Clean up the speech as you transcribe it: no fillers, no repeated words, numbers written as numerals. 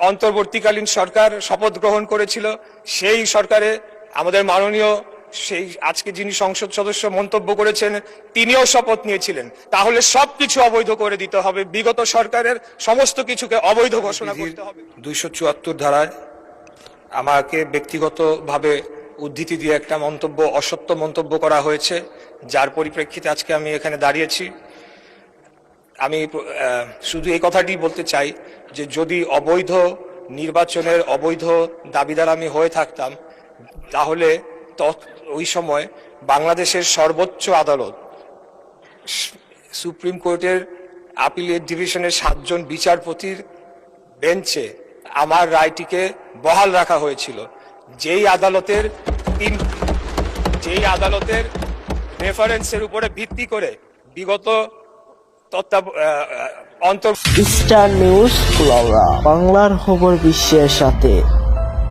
অন্তর্বর্তীকালীন সরকার শপথ গ্রহণ করেছিল, সেই সরকারে আমাদের মাননীয় সেই আজকে যিনি সংসদ সদস্য মন্তব্য করেছেন তিনিও শপথ নিয়েছিলেন। তাহলে সবকিছু অবৈধ করে দিতে হবে, বিগত সরকারের সমস্ত কিছুকে অবৈধ ঘোষণা করতে হবে। 274 ধারায় আমাকে ব্যক্তিগতভাবে উদ্ধৃতি দিয়ে একটা মন্তব্য, অসত্য মন্তব্য করা হয়েছে, যার পরিপ্রেক্ষিতে আজকে আমি এখানে দাঁড়িয়েছি। আমি শুধু এই কথাটি বলতে চাই যে যদি অবৈধ নির্বাচনের অবৈধ দাবিদার আমি হয়ে থাকতাম, তাহলে ওই সময় বাংলাদেশের সর্বোচ্চ আদালত সুপ্রিম কোর্টের আপিলেট ডিভিশনের 7 জন বিচারপতির বেঞ্চে আমার রায়টিকে বহাল রাখা হয়েছিল, যেই আদালতের রেফারেন্সের উপরে ভিত্তি করে বিগত স্টার নিউজ বাংলার খবর বিশ্বের সাথে।